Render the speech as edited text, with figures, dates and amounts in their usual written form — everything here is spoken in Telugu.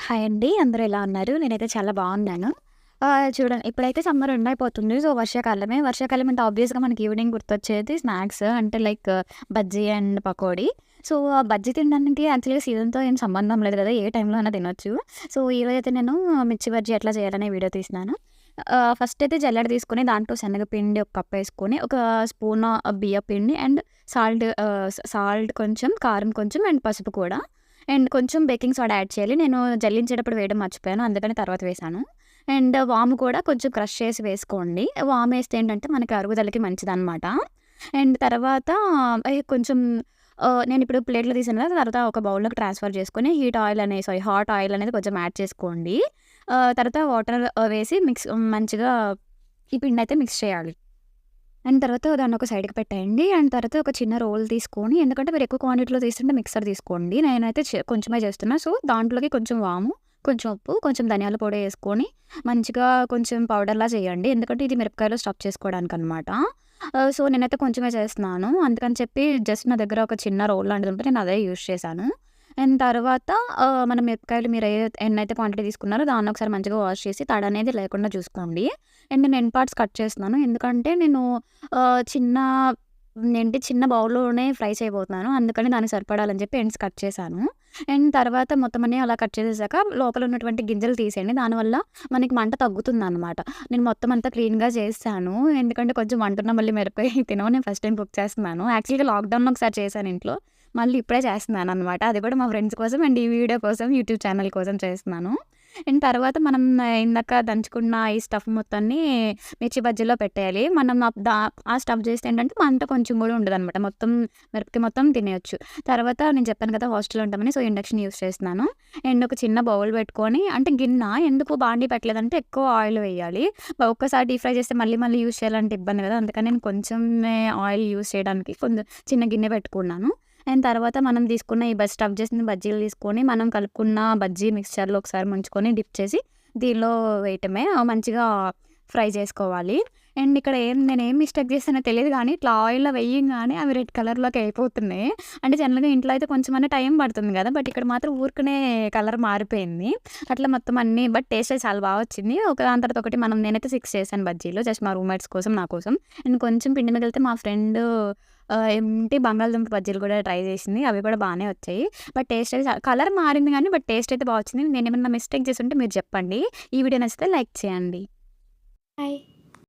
హాయ్ అండి. అందరూ ఎలా ఉన్నారు? నేనైతే చాలా బాగున్నాను. చూడండి ఇప్పుడైతే సమ్మర్ ఎండ్ అయిపోతుంది. సో, వర్షాకాలమే. వర్షాకాలం అంటే ఆబ్వియస్‌గా మనకి ఈవినింగ్ గుర్తొచ్చేది స్నాక్స్ అంటే like bajji and pakodi. So, ఆ బజ్జీ తినడానికి యాక్చువల్‌గా సీజన్‌తో ఏం సంబంధం లేదు కదా! ఏ టైంలో అయినా తినొచ్చు. సో, ఈరోజైతే నేను మిర్చి బజ్జీ ఎట్లా చేయాలనే వీడియో తీస్తున్నాను. ఫస్ట్ అయితే జల్లెడ తీసుకొని దాంట్లో శనగపిండి ఒక కప్ ఏసుకొని, ఒక స్పూన్ బియ్యపిండి అండ్ సాల్ట్ కొంచెం, కారం కొంచెం అండ్ పసుపు కూడా. అండ్ కొంచెం బేకింగ్ సోడా యాడ్ చేయాలి. నేను జల్లించేటప్పుడు వేయడం మర్చిపోయాను. అందుకని తర్వాత వేశాను. అండ్ వాము కూడా కొంచెం క్రష్ చేసి వేసుకోండి. వామేస్తే ఏంటంటే మనకి అరుగుదలకి మంచిదనమాట. అండ్ తర్వాత కొంచెం నేనిప్పుడు ప్లేట్‌లో తీసాను కదా! తర్వాత ఒక బౌల్‌లోకి ట్రాన్స్‌ఫర్ చేసుకొని హాట్ ఆయిల్ అనేది కొంచెం యాడ్ చేసుకోండి. తర్వాత వాటర్ వేసి మంచిగా ఈ పిండయితే మిక్స్ చేయాలి. అండ్ తర్వాత దాన్నొక సైడ్‌కి పెట్టేయండి. అండ్ తర్వాత ఒక చిన్న రోల్ తీసుకొని ఎందుకంటే మీరు ఎక్కువ క్వాంటిటీలో తీసుకుంటే మిక్సర్ తీసుకోండి. నేనైతే కొంచెమే చేస్తున్నా. సో, దాంట్లోకి కొంచెం వాము, కొంచెం ఉప్పు, కొంచెం ధనియాల పొడి ఏసుకొని మంచిగా కొంచెం పౌడర్‌లా చేయండి. ఎందుకంటే ఇది మిరపకాయలో స్టఫ్ చేసుకోవడానికనమాట. సో, నేనైతే కొంచెమే చేస్తున్నాను. అందుకని చెప్పి జస్ట్ నా దగ్గర ఒక చిన్న రోల్ లాంటిదుంటే నేను అదే యూజ్ చేశాను. అండ్ తర్వాత మన మిరపకాయలు మీరు ఎన్నైతే క్వాంటిటీ తీసుకున్నారో దాన్ని ఒకసారి మంచిగా వాష్ చేసి తడనేది లేకుండా చూసుకోండి. అండ్ నేను ఎండ్ పార్ట్స్ కట్ చేస్తున్నాను. ఎందుకంటే నేను చిన్న చిన్న బౌల్‌లోనే ఫ్రై చేయబోతున్నాను. అందుకని దానికి సరిపడాలని చెప్పి ఎండ్స్ కట్ చేశాను. అండ్ తర్వాత మొత్తం అన్నీ అలా కట్ చేసేసాక లోపల ఉన్నటువంటి గింజలు తీసేయండి. దానివల్ల మనకి మంట తగ్గుతుందనమాట. నేను మొత్తం అంతా క్లీన్‌గా చేసేసాను. ఎందుకంటే కొంచెం మంటున్న మళ్ళీ మిరపకాయ తినవు. నేను ఫస్ట్ టైమ్ కుక్ చేస్తున్నాను. యాక్చువల్‌గా లాక్‌డౌన్‌లో ఒకసారి చేశాను ఇంట్లో. మళ్ళీ ఇప్పుడే చేస్తున్నాననమాట. అది కూడా మా ఫ్రెండ్స్ కోసం అండ్ ఈ వీడియో కోసం యూట్యూబ్ ఛానల్ కోసం చేస్తున్నాను. అండ్ తర్వాత మనం ఇందాక దంచుకున్న ఈ స్టఫ్ మొత్తాన్ని మిర్చి బజ్జీలో పెట్టేయాలి. మనం ఆ స్టఫ్ చేస్తే ఏంటంటే మంట కొంచెం కూడా ఉండదనమాట. మిరపకాయ మొత్తం తినేయొచ్చు. తర్వాత నేను చెప్పాను కదా! హాస్టల్‌లో ఉంటామని సో, ఇండక్షన్ యూజ్ చేస్తున్నాను. అండ్ ఒక చిన్న బౌల్ పెట్టుకొని అంటే ఎందుకు బాండీ పెట్టలేదంటే ఎక్కువ ఆయిల్ వేయాలి. ఒక్కసారి డీప్ ఫ్రై చేస్తే మళ్ళీ మళ్ళీ యూజ్ చేయాలంటే ఇబ్బంది కదా! అందుకని నేను కొంచెమే ఆయిల్ యూజ్ చేయడానికి కొంచెం చిన్న గిన్నె పెట్టుకున్నాను. అండ్ తర్వాత మనం తీసుకున్న ఈ స్టఫ్ చేసిన బజ్జీలు తీసుకొని, మనం కలుపుకున్న బజ్జీ మిక్స్చర్‌లో ఒకసారి ముంచుకొని డిప్ చేసి దీనిలో వేయటమే. మంచిగా ఫ్రై చేసుకోవాలి. అండ్ ఇక్కడ నేనేం మిస్టేక్ చేశానో తెలీదు గానీ, ఇట్లా ఆయిల్‌లో వేయంగానే అవి రెడ్ కలర్‌లోకి అయిపోతున్నాయి. అంటే జనరల్‌గా ఇంట్లో అయితే కొంచెమన్నా టైం పడుతుంది గదా! బట్ ఇక్కడ మాత్రం ఊరికనే కలర్ మారిపోయింది. అట్లా మొత్తం అన్నీ బట్ టేస్ట్ అయితే చాలా వచ్చింది. ఒకదాని తర్వాత ఒకటి నేనైతే 6 చేశాను బజ్జీలు. జస్ట్ మా రూమ్‌మేట్స్ కోసం, నా కోసం. అండ్ కొంచెం పిండి మిగిలితే మా ఫ్రెండ్ బంగాళదుంప బజ్జీలు కూడా ట్రై చేసింది. అవి కూడా బానే వచ్చాయి. బట్ టేస్ట్ అయితే కలర్ మారింది గానీ, బట్ టేస్ట్ అయితే వచ్చింది. నేనేమన్నా మిస్టేక్ చేసుంటే మీరు చెప్పండి. ఈ వీడియో నచ్చితే లైక్ చేయండి. బాయ్.